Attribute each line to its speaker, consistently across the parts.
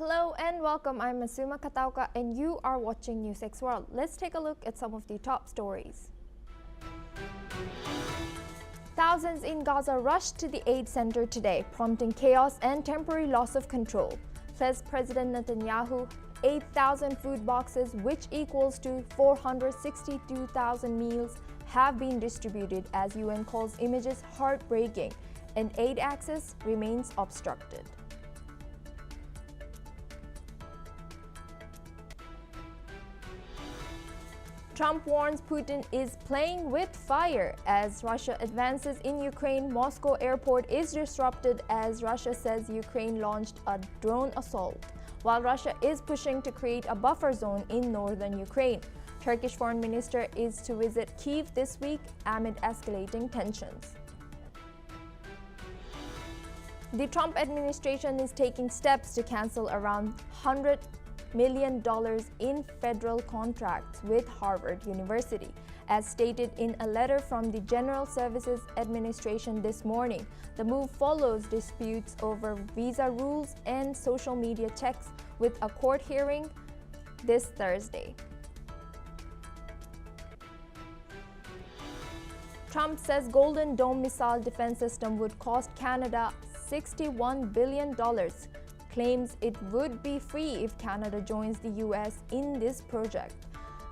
Speaker 1: Hello and welcome. I'm Masuma Katauka and you are watching NewsX World. Let's take a look at some of the top stories. Thousands in Gaza rushed to the aid center today, prompting chaos and temporary loss of control. Says President Netanyahu, 8,000 food boxes, which equals to 462,000 meals, have been distributed as UN calls images heartbreaking and aid access remains obstructed. Trump warns Putin is playing with fire as Russia advances in Ukraine. Moscow airport is disrupted as Russia says Ukraine launched a drone assault, while Russia is pushing to create a buffer zone in northern Ukraine. Turkish foreign minister is to visit Kyiv this week amid escalating tensions. The Trump administration is taking steps to cancel around $100 million in federal contracts with Harvard University, as stated in a letter from the General Services Administration this morning. The move follows disputes over visa rules and social media checks, with a court hearing this Thursday. Trump says Golden Dome missile defense system would cost Canada $61 billion. Claims it would be free if Canada joins the US in this project.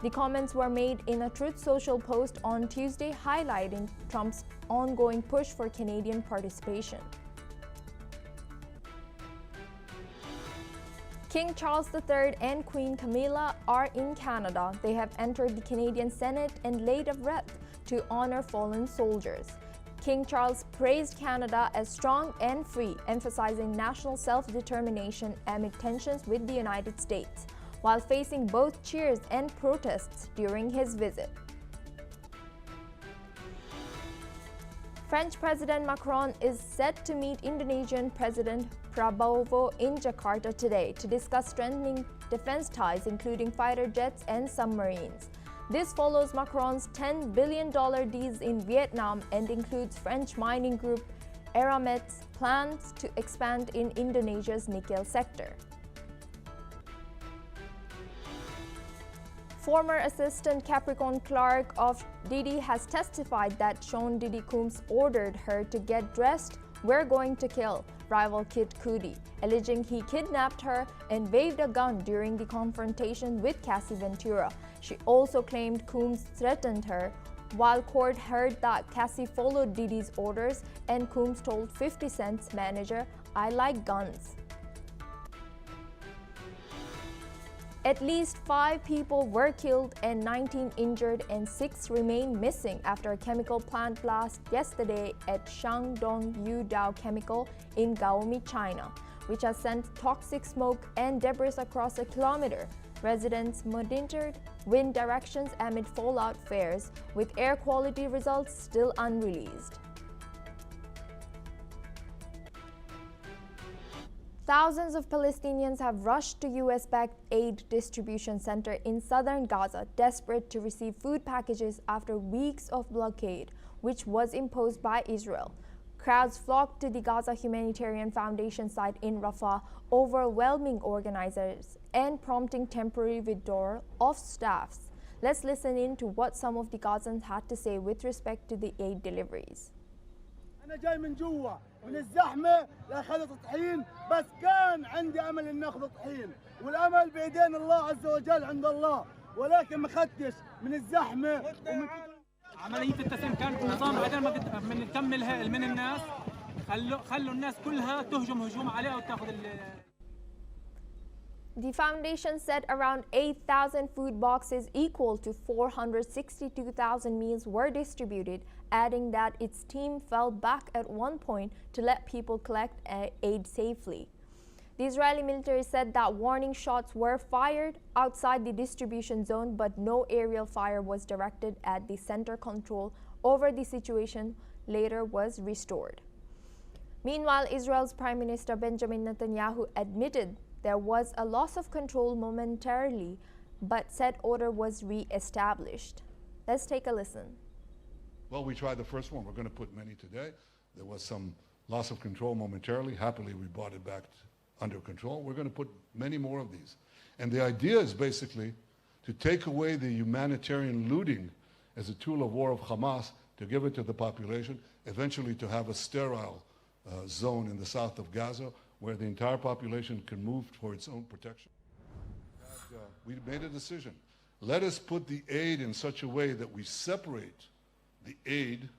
Speaker 1: The comments were made in a Truth Social post on Tuesday, highlighting Trump's ongoing push for Canadian participation. King Charles III and Queen Camilla are in Canada. They have entered the Canadian Senate and laid a wreath to honor fallen soldiers. King Charles praised Canada as strong and free, emphasizing national self-determination amid tensions with the United States, while facing both cheers and protests during his visit. French President Macron is set to meet Indonesian President Prabowo in Jakarta today to discuss strengthening defense ties, including fighter jets and submarines. This follows Macron's $10 billion deals in Vietnam and includes French mining group Eramet's plans to expand in Indonesia's nickel sector. Former assistant Capricorn clerk of Diddy has testified that Sean Diddy Combs ordered her to get dressed, "We're going to kill" rival Kid Cudi, alleging he kidnapped her and waved a gun during the confrontation with Cassie Ventura. She also claimed Combs threatened her, while court heard that Cassie followed Diddy's orders and Combs told 50 Cent's manager, "I like guns." At least 5 people were killed and 19 injured and 6 remain missing after a chemical plant blast yesterday at Shandong Yudao Chemical in Gaomi, China, which has sent toxic smoke and debris across a kilometer. Residents monitored wind directions amid fallout flares, with air quality results still unreleased. Thousands of Palestinians have rushed to US-backed aid distribution center in southern Gaza, desperate to receive food packages after weeks of blockade, which was imposed by Israel. Crowds flocked to the Gaza Humanitarian Foundation site in Rafah, overwhelming organizers and prompting temporary withdrawal of staffs. Let's listen in to what some of the Gazans had to say with respect to the aid deliveries.
Speaker 2: أنا جاي من جوا من الزحمة لأخذت طحين، بس كان عندي أمل إن أخذ طحين، والأمل بإيدين الله عز وجل عند الله، ولكن ما أخذتش من الزحمة ومن
Speaker 3: عملية التسليم كانت بنظام بعدين ما بنكمل من الناس، خلوا الناس كلها تهجم هجوم عليها وتاخذ
Speaker 1: The foundation said around 8,000 food boxes equal to 462,000 meals were distributed, adding that its team fell back at one point to let people collect aid safely. The Israeli military said that warning shots were fired outside the distribution zone, but no aerial fire was directed at the center. Control over the situation later was restored. Meanwhile, Israel's Prime Minister Benjamin Netanyahu admitted there was a loss of control momentarily, but said order was re-established. Let's take a listen.
Speaker 4: Well, we tried the first one. We're going to put many today. There was some loss of control momentarily. Happily, we brought it back under control, we're going to put many more of these. And the idea is basically to take away the humanitarian looting as a tool of war of Hamas, to give it to the population, eventually to have a sterile zone in the south of Gaza where the entire population can move for its own protection. We made a decision. Let us put the aid in such a way that we separate the aid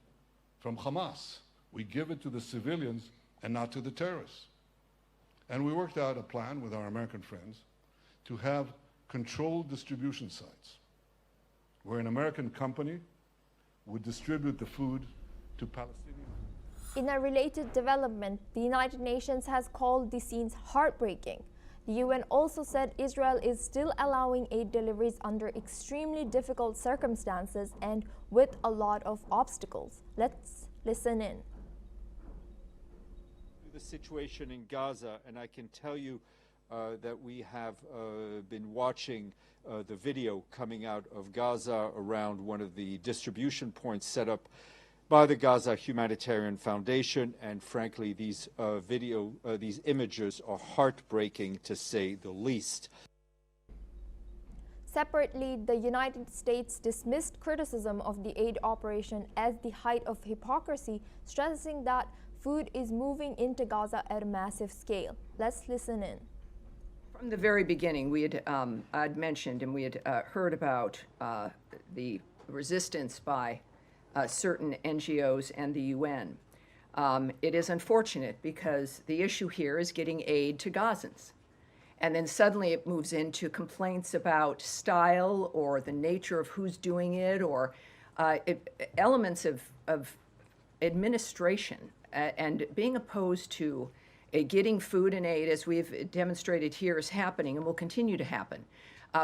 Speaker 4: from Hamas. We give it to the civilians and not to the terrorists. And we worked out a plan with our American friends to have controlled distribution sites where an American company would distribute the food to Palestinians.
Speaker 1: In a related development, the United Nations has called the scenes heartbreaking. The UN also said Israel is still allowing aid deliveries under extremely difficult circumstances and with a lot of obstacles. Let's listen in.
Speaker 5: The situation in Gaza, and I can tell you that we have been watching the video coming out of Gaza around one of the distribution points set up by the Gaza Humanitarian Foundation, and frankly, these these images are heartbreaking to say the least.
Speaker 1: Separately, the United States dismissed criticism of the aid operation as the height of hypocrisy, stressing that food is moving into Gaza at a massive scale. Let's listen in.
Speaker 6: From the very beginning, we had I'd mentioned and we had heard about the resistance by certain NGOs and the UN. It is unfortunate because the issue here is getting aid to Gazans. And then suddenly it moves into complaints about style or the nature of who's doing it, or elements of administration and being opposed to getting food and aid, as we've demonstrated here, is happening and will continue to happen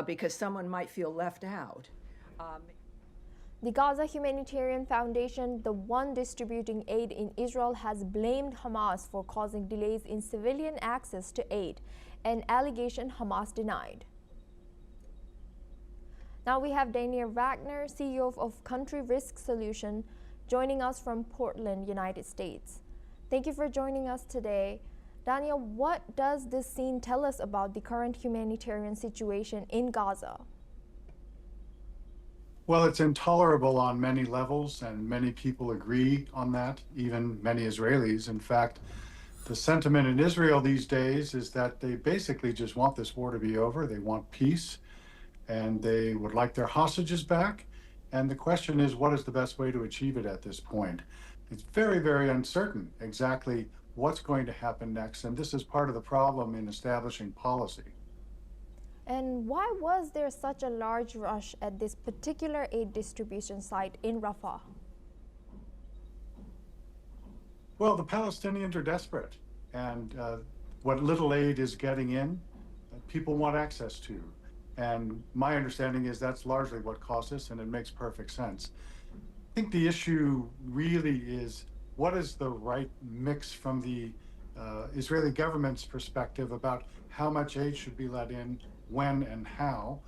Speaker 6: because someone might feel left out.
Speaker 1: The Gaza Humanitarian Foundation, the one distributing aid in Israel, has blamed Hamas for causing delays in civilian access to aid, an allegation Hamas denied. Now we have Daniel Wagner, CEO of Country Risk Solution, joining us from Portland, United States. Thank you for joining us today. Daniel, what does this scene tell us about the current humanitarian situation in Gaza?
Speaker 7: Well, it's intolerable on many levels, and many people agree on that, even many Israelis. In fact, the sentiment in Israel these days is that they basically just want this war to be over. They want peace, and they would like their hostages back. And the question is, what is the best way to achieve it at this point? It's very, very uncertain exactly what's going to happen next, and this is part of the problem in establishing policy.
Speaker 1: And why was there such a large rush at this particular aid distribution site in Rafah?
Speaker 7: Well, the Palestinians are desperate, and what little aid is getting in, people want access to. And my understanding is that's largely what caused this, and it makes perfect sense. I think the issue really is, what is the right mix from the Israeli government's perspective about how much aid should be let in, when and how.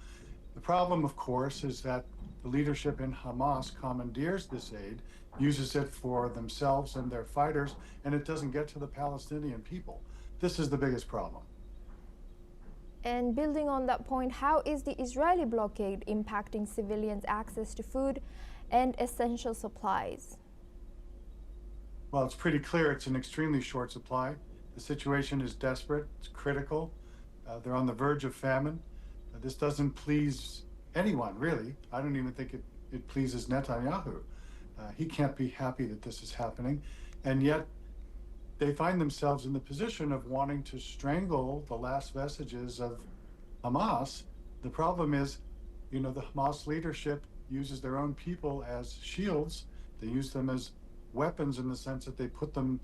Speaker 7: The problem, of course, is that the leadership in Hamas commandeers this aid, uses it for themselves and their fighters, and it doesn't get to the Palestinian people. This is the biggest problem.
Speaker 1: And building on that point, how is the Israeli blockade impacting civilians' access to food and essential supplies?
Speaker 7: Well, it's pretty clear it's an extremely short supply. The situation is desperate, it's critical. They're on the verge of famine. This doesn't please anyone, really. I don't even think it pleases Netanyahu. He can't be happy that this is happening. And yet, they find themselves in the position of wanting to strangle the last vestiges of Hamas. The problem is, you know, the Hamas leadership uses their own people as shields. They use them as weapons in the sense that they put them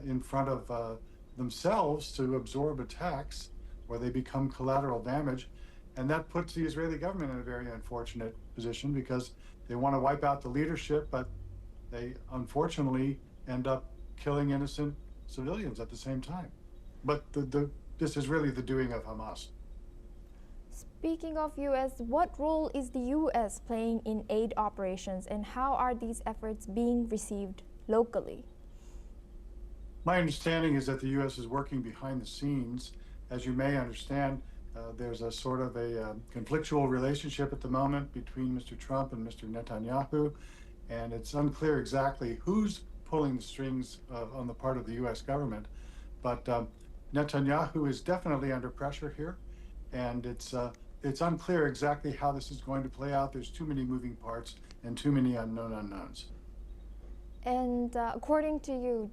Speaker 7: in front of themselves to absorb attacks, where they become collateral damage. And that puts the Israeli government in a very unfortunate position because they want to wipe out the leadership, but they unfortunately end up killing innocent civilians at the same time. But this is really the doing of Hamas.
Speaker 1: Speaking of U.S., what role is the U.S. playing in aid operations, and how are these efforts being received locally?
Speaker 7: My understanding is that the U.S. is working behind the scenes As you may understand, there's a sort of a conflictual relationship at the moment between Mr. Trump and Mr. Netanyahu, and it's unclear exactly who's pulling the strings on the part of the U.S. government. But Netanyahu is definitely under pressure here, and it's unclear exactly how this is going to play out. There's too many moving parts and too many unknown unknowns.
Speaker 1: And according to you,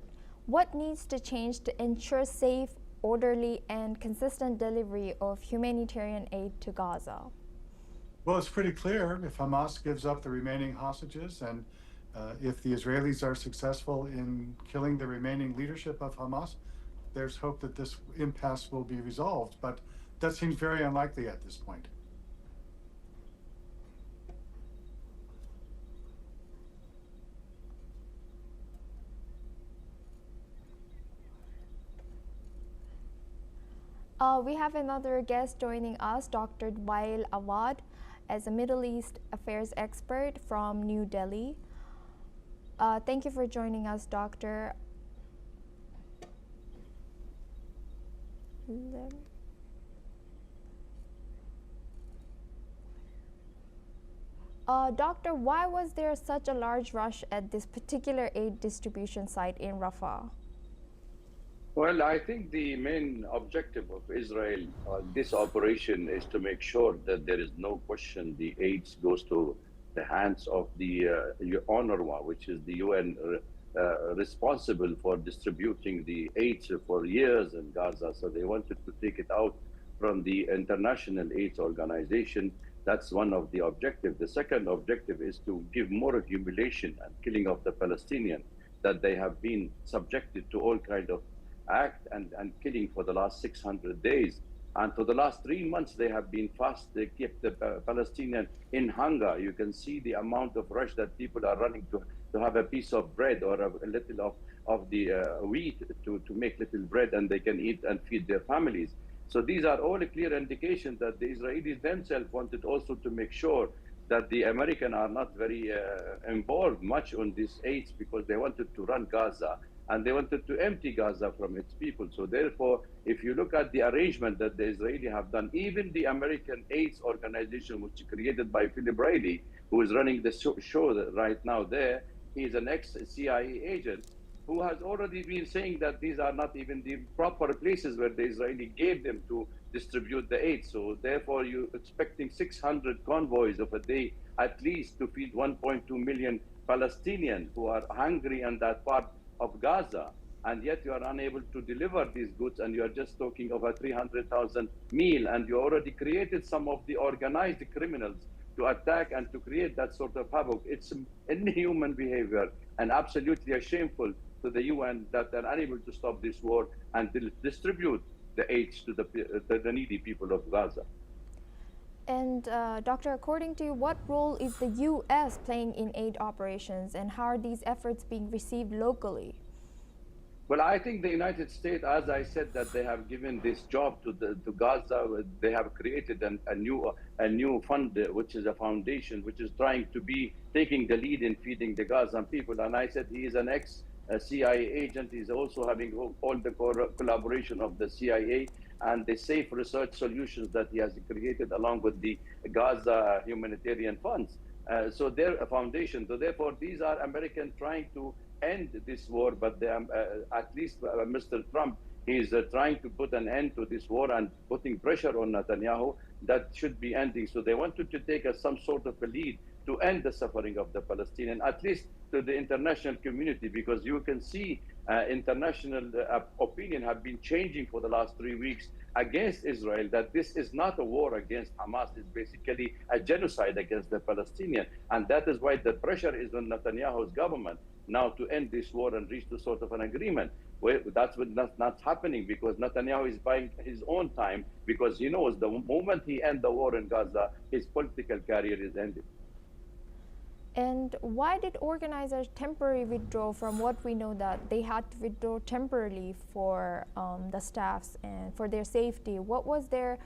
Speaker 1: what needs to change to ensure safe, orderly, and consistent delivery of humanitarian aid to Gaza?
Speaker 7: Well, it's pretty clear if Hamas gives up the remaining hostages and if the Israelis are successful in killing the remaining leadership of Hamas, there's hope that this impasse will be resolved. But that seems very unlikely at this point.
Speaker 1: We have another guest joining us, Dr. Wael Awad, as a Middle East affairs expert from New Delhi. Thank you for joining us, Doctor. Doctor, why was there such a large rush at this particular aid distribution site in Rafah?
Speaker 8: Well, I think the main objective of Israel on this operation is to make sure that there is no question the aid goes to the hands of the UNRWA, which is the UN responsible for distributing the aid for years in Gaza. So they wanted to take it out from the International AIDS Organization. That's one of the objectives. The second objective is to give more humiliation and killing of the Palestinians, that they have been subjected to all kind of act and killing for the last 600 days. And for the last 3 months, they have been fast. They kept the Palestinians in hunger. You can see the amount of rush that people are running to have a piece of bread or a little of the wheat to make little bread, and they can eat and feed their families. So these are all a clear indication that the Israelis themselves wanted also to make sure that the Americans are not very involved much on this aid, because they wanted to run Gaza and they wanted to empty Gaza from its people. So therefore, if you look at the arrangement that the Israelis have done, even the American AIDS organization, which is created by Philip Riley, who is running the show right now there, he's an ex-CIA agent who has already been saying that these are not even the proper places where the Israeli gave them to distribute the aid. So therefore, you're expecting 600 convoys of a day, at least, to feed 1.2 million Palestinians who are hungry in that part of Gaza, and yet you are unable to deliver these goods, and you are just talking of a 300,000 meal, and you already created some of the organized criminals to attack and to create that sort of havoc. It's inhuman behavior and absolutely shameful to the UN that they're unable to stop this war and distribute the aid to the needy people of Gaza.
Speaker 1: And Doctor, according to you, what role is the U.S. playing in aid operations, and how are these efforts being received locally?
Speaker 8: Well, I think the United States, as I said, that they have given this job to Gaza. They have created a new fund, which is a foundation, which is trying to be taking the lead in feeding the Gazan people. And I said he is an ex-CIA agent. He's also having all the collaboration of the CIA and the safe research solutions that he has created along with the Gaza humanitarian funds. So they're a foundation. So therefore, these are Americans trying to end this war, but at least Mr. Trump, he's trying to put an end to this war and putting pressure on Netanyahu that should be ending. So they wanted to take some sort of a lead to end the suffering of the Palestinians, at least to the international community, because you can see international opinion have been changing for the last 3 weeks against Israel, that this is not a war against Hamas, it's basically a genocide against the Palestinians. And that is why the pressure is on Netanyahu's government now to end this war and reach to sort of an agreement. Well, that's not happening, because Netanyahu is buying his own time, because he knows the moment he ends the war in Gaza, his political career is ended.
Speaker 1: And why did organizers temporarily withdraw? From what we know, that they had to withdraw temporarily for the staffs and for their safety. Was there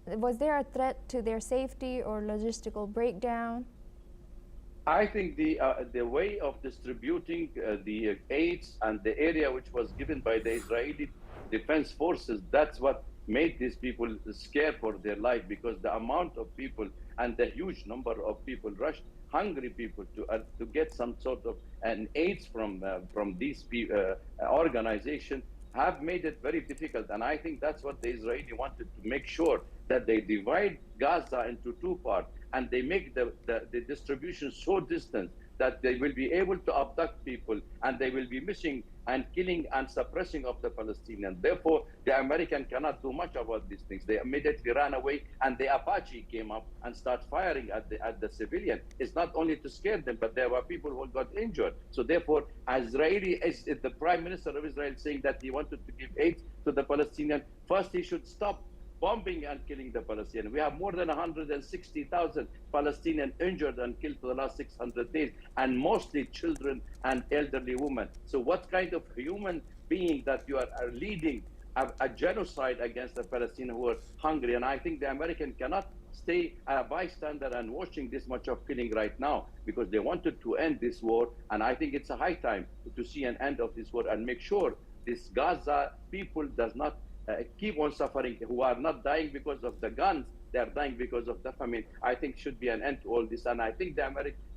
Speaker 1: a threat to their safety or logistical breakdown?
Speaker 8: I think the way of distributing the aids and the area which was given by the Israeli Defense Forces, that's what made these people scared for their life, because the amount of people and the huge number of people rushed, hungry people, to get some sort of an aids from these organizations, have made it very difficult. And I think that's what the Israeli wanted, to make sure that they divide Gaza into two parts, and they make the distribution so distant that they will be able to abduct people, and they will be missing and killing and suppressing of the Palestinians. Therefore, the American cannot do much about these things. They immediately ran away, and the Apache came up and started firing at the civilian. It's not only to scare them, but there were people who got injured. So therefore, the Prime Minister of Israel saying that he wanted to give aid to the Palestinians, first he should stop bombing and killing the Palestinians. We have more than 160,000 Palestinians injured and killed for the last 600 days, and mostly children and elderly women. So what kind of human being that you are leading a genocide against the Palestinians who are hungry? And I think the American cannot stay a bystander and watching this much of killing right now, because they wanted to end this war. And I think it's a high time to see an end of this war and make sure this Gaza people does not keep on suffering, who are not dying because of the guns, they are dying because of the famine. I think should be an end to all this. And I think the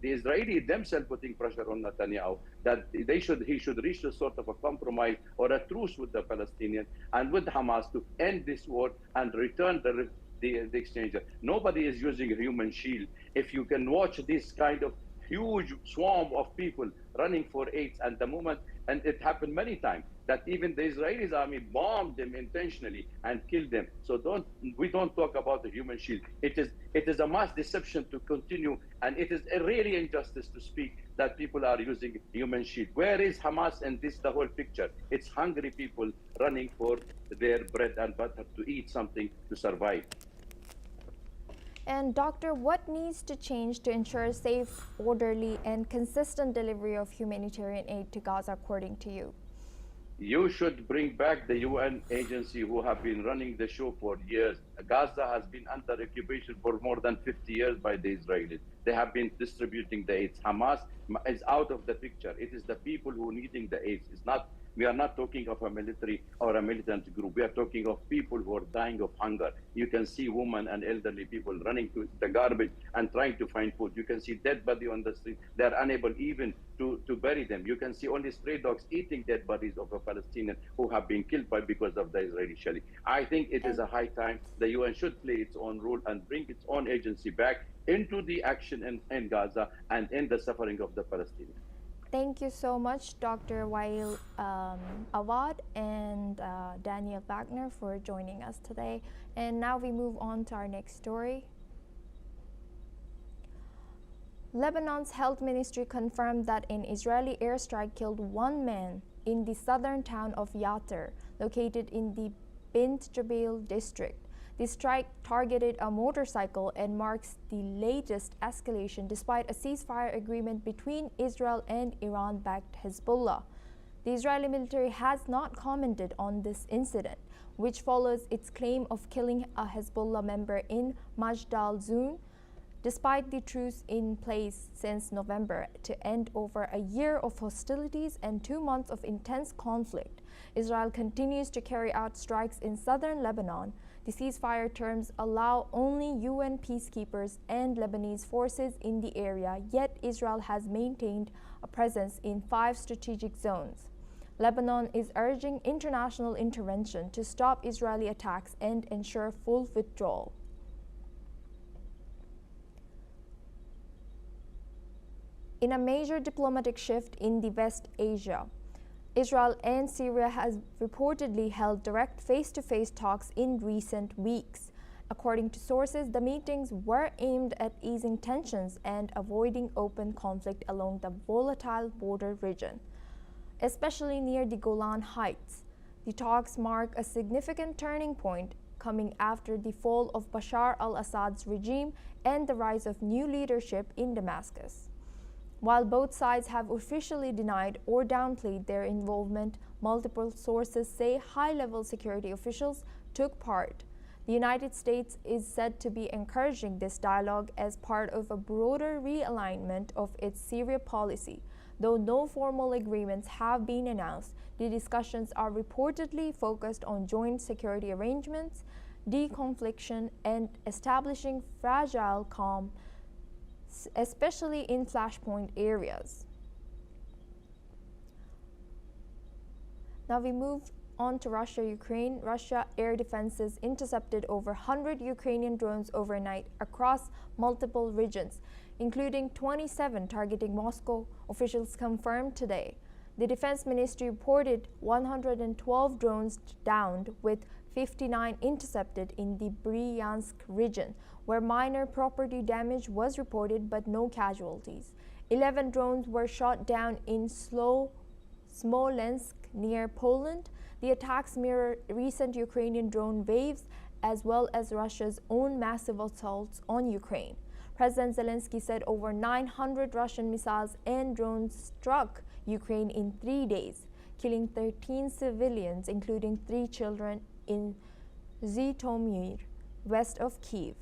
Speaker 8: Israelis themselves putting pressure on Netanyahu that he should reach a sort of a compromise or a truce with the Palestinians and with Hamas to end this war and return the exchange. Nobody is using a human shield. If you can watch this kind of huge swarm of people running for AIDS, and the moment, and it happened many times, that even the Israeli army bombed them intentionally and killed them. So we don't talk about the human shield. It is a mass deception to continue, and it is a really injustice to speak that people are using human shield. Where is Hamas in this, the whole picture? It's hungry people running for their bread and butter to eat something to survive.
Speaker 1: And Doctor, what needs to change to ensure safe, orderly, and consistent delivery of humanitarian aid to Gaza, according to you?
Speaker 8: You should bring back the UN agency who have been running the show for years. Gaza has been under occupation for more than 50 years by the Israelis. They have been distributing the aid. Hamas is out of the picture. It is the people who are needing the aid. We are not talking of a military or a militant group. We are talking of people who are dying of hunger. You can see women and elderly people running to the garbage and trying to find food. You can see dead body on the street. They are unable even to bury them. You can see only stray dogs eating dead bodies of a Palestinian who have been killed because of the Israeli shelling. I think it is a high time the UN should play its own role and bring its own agency back into the action in Gaza and end the suffering of the Palestinians.
Speaker 1: Thank you so much, Dr. Wael Awad and Daniel Wagner, for joining us today. And now we move on to our next story. Lebanon's health ministry confirmed that an Israeli airstrike killed one man in the southern town of Yatir, located in the Bint Jbeil district. The strike targeted a motorcycle and marks the latest escalation despite a ceasefire agreement between Israel and Iran-backed Hezbollah. The Israeli military has not commented on this incident, which follows its claim of killing a Hezbollah member in Majdal Zun, despite the truce in place since November to end over a year of hostilities and 2 months of intense conflict. Israel continues to carry out strikes in southern Lebanon. The ceasefire terms allow only UN peacekeepers and Lebanese forces in the area, yet Israel has maintained a presence in 5 strategic zones. Lebanon is urging international intervention to stop Israeli attacks and ensure full withdrawal. In a major diplomatic shift in the West Asia, Israel and Syria has reportedly held direct face-to-face talks in recent weeks. According to sources, the meetings were aimed at easing tensions and avoiding open conflict along the volatile border region, especially near the Golan Heights. The talks mark a significant turning point, coming after the fall of Bashar al-Assad's regime and the rise of new leadership in Damascus. While both sides have officially denied or downplayed their involvement, multiple sources say high-level security officials took part. The United States is said to be encouraging this dialogue as part of a broader realignment of its Syria policy, Though no formal agreements have been announced, the discussions are reportedly focused on joint security arrangements, deconfliction, and establishing fragile calm, especially in flashpoint areas. Now we move on to Russia, Ukraine. Russia air defenses intercepted over 100 Ukrainian drones overnight across multiple regions, including 27 targeting Moscow, officials confirmed today. The defense ministry reported 112 drones downed, with 59 intercepted in the Bryansk region, where minor property damage was reported but no casualties. 11 drones were shot down in Smolensk near Poland. The attacks mirror recent Ukrainian drone waves as well as Russia's own massive assaults on Ukraine. President Zelensky said over 900 Russian missiles and drones struck Ukraine in 3 days, killing 13 civilians, including 3 children, in Zhytomyr, west of Kyiv.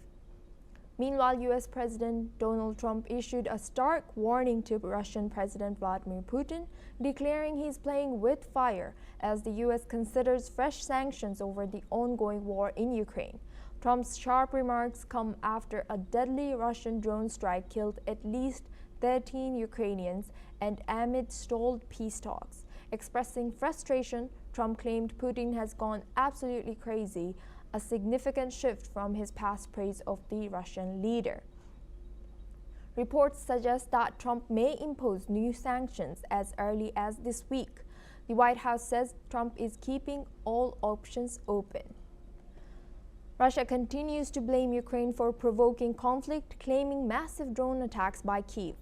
Speaker 1: Meanwhile, U.S. President Donald Trump issued a stark warning to Russian President Vladimir Putin, declaring he's playing with fire as the U.S. considers fresh sanctions over the ongoing war in Ukraine. Trump's sharp remarks come after a deadly Russian drone strike killed at least 13 Ukrainians and amid stalled peace talks. Expressing frustration, Trump claimed Putin has gone absolutely crazy, a significant shift from his past praise of the Russian leader. Reports suggest that Trump may impose new sanctions as early as this week. The White House says Trump is keeping all options open. Russia continues to blame Ukraine for provoking conflict, claiming massive drone attacks by Kyiv.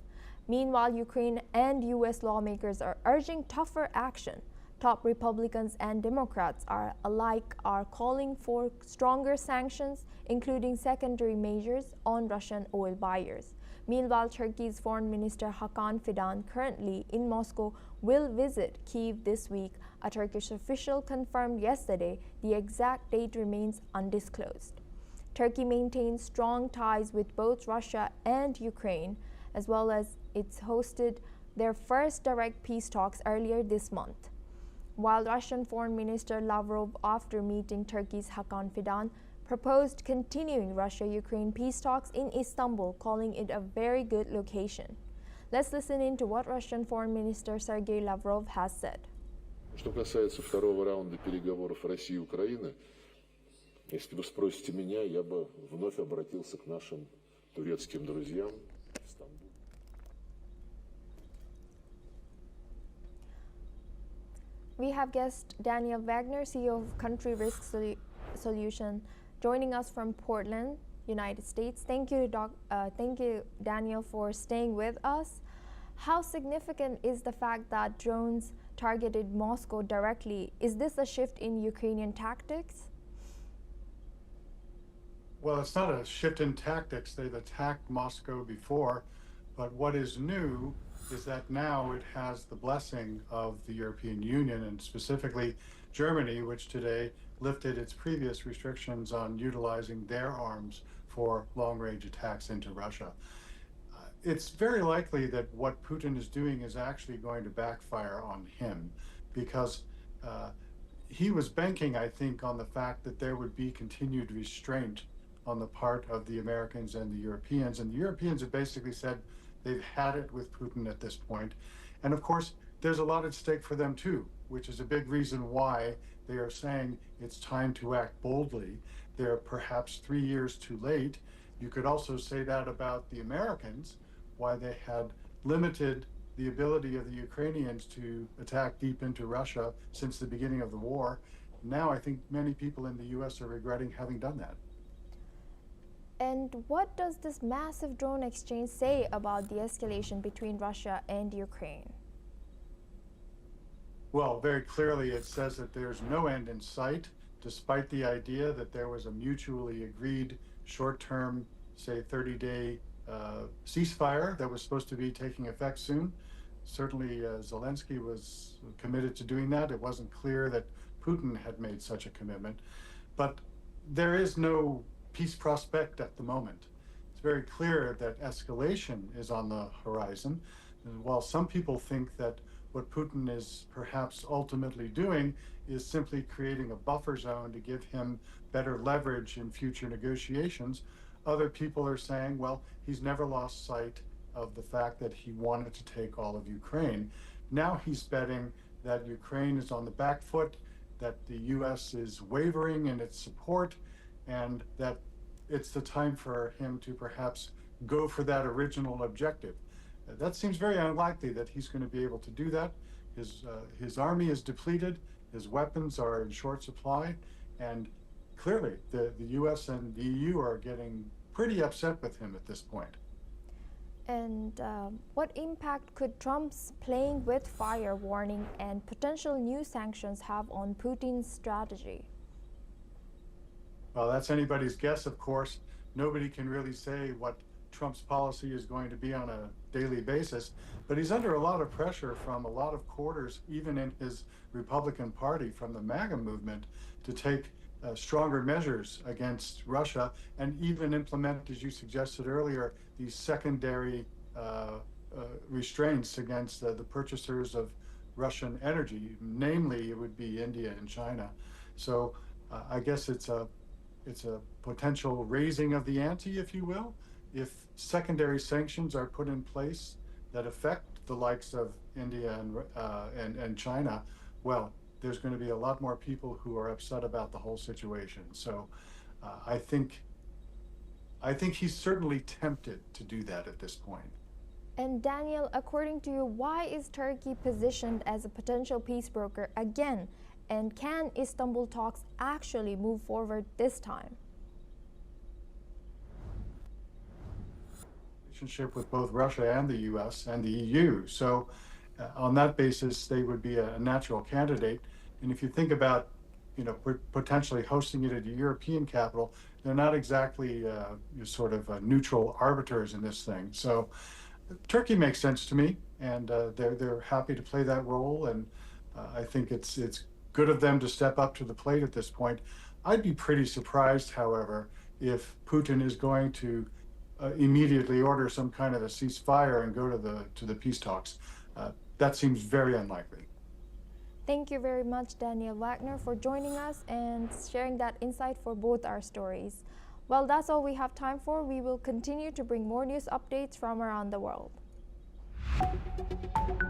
Speaker 1: Meanwhile, Ukraine and U.S. lawmakers are urging tougher action. Top Republicans and Democrats are calling for stronger sanctions, including secondary measures on Russian oil buyers. Meanwhile, Turkey's Foreign Minister Hakan Fidan, currently in Moscow, will visit Kyiv this week. A Turkish official confirmed yesterday. The exact date remains undisclosed. Turkey maintains strong ties with both Russia and Ukraine, as well as it's hosted their first direct peace talks earlier this month. While Russian Foreign Minister Lavrov, after meeting Turkey's Hakan Fidan, proposed continuing Russia-Ukraine peace talks in Istanbul, calling it a very good location. Let's listen in to what Russian Foreign Minister Sergei Lavrov has said.
Speaker 9: Что касается второго раунда переговоров России и Украины, если вы спросите меня, я бы вновь обратился к нашим турецким друзьям в Стамбуле.
Speaker 1: We have guest Daniel Wagner, CEO of Country Risk Solution, joining us from Portland, United States. Thank you, Daniel, for staying with us. How significant is the fact that drones targeted Moscow directly? Is this a shift in Ukrainian tactics?
Speaker 7: Well, it's not a shift in tactics. They've attacked Moscow before, but what is new is that now it has the blessing of the European Union, and specifically Germany, which today lifted its previous restrictions on utilizing their arms for long-range attacks into Russia. It's very likely that what Putin is doing is actually going to backfire on him, because he was banking, I think, on the fact that there would be continued restraint on the part of the Americans and the Europeans. And the Europeans have basically said they've had it with Putin at this point. And of course, there's a lot at stake for them too, which is a big reason why they are saying it's time to act boldly. They're perhaps 3 years too late. You could also say that about the Americans, why they had limited the ability of the Ukrainians to attack deep into Russia since the beginning of the war. Now I think many people in the US are regretting having done that.
Speaker 1: And what does this massive drone exchange say about the escalation between Russia and Ukraine?
Speaker 7: Well, very clearly it says that there's no end in sight, despite the idea that there was a mutually agreed short-term, say 30-day ceasefire that was supposed to be taking effect soon. Certainly Zelensky was committed to doing that. It wasn't clear that Putin had made such a commitment. But there is no peace prospect at the moment. It's very clear that escalation is on the horizon. While some people think that what Putin is perhaps ultimately doing is simply creating a buffer zone to give him better leverage in future negotiations, other people are saying, well, he's never lost sight of the fact that he wanted to take all of Ukraine. Now he's betting that Ukraine is on the back foot, that the US is wavering in its support, and that it's the time for him to perhaps go for that original objective. That seems very unlikely that he's going to be able to do that. His army is depleted, his weapons are in short supply, and clearly the US and the EU are getting pretty upset with him at this point.
Speaker 1: And what impact could Trump's playing with fire warning and potential new sanctions have on Putin's strategy?
Speaker 7: Well, that's anybody's guess, of course. Nobody can really say what Trump's policy is going to be on a daily basis, but he's under a lot of pressure from a lot of quarters, even in his Republican Party, from the MAGA movement, to take stronger measures against Russia and even implement, as you suggested earlier, these secondary restraints against the purchasers of Russian energy. Namely, it would be India and China. So I guess it's a potential raising of the ante, if you will. If secondary sanctions are put in place that affect the likes of India and China, well, there's going to be a lot more people who are upset about the whole situation. So I think he's certainly tempted to do that at this point.
Speaker 1: And Daniel, according to you, why is Turkey positioned as a potential peace broker again? And can Istanbul talks actually move forward this time?
Speaker 7: Relationship with both Russia and the US and the EU. So on that basis, they would be a natural candidate. And if you think about, potentially hosting it at a European capital, they're not exactly sort of neutral arbiters in this thing. So Turkey makes sense to me, and they're happy to play that role. And I think it's good of them to step up to the plate at this point. I'd be pretty surprised, however, if Putin is going to immediately order some kind of a ceasefire and go to the peace talks. That seems very unlikely.
Speaker 1: Thank you very much, Daniel Wagner, for joining us and sharing that insight for both our stories. Well, that's all we have time for. We will continue to bring more news updates from around the world.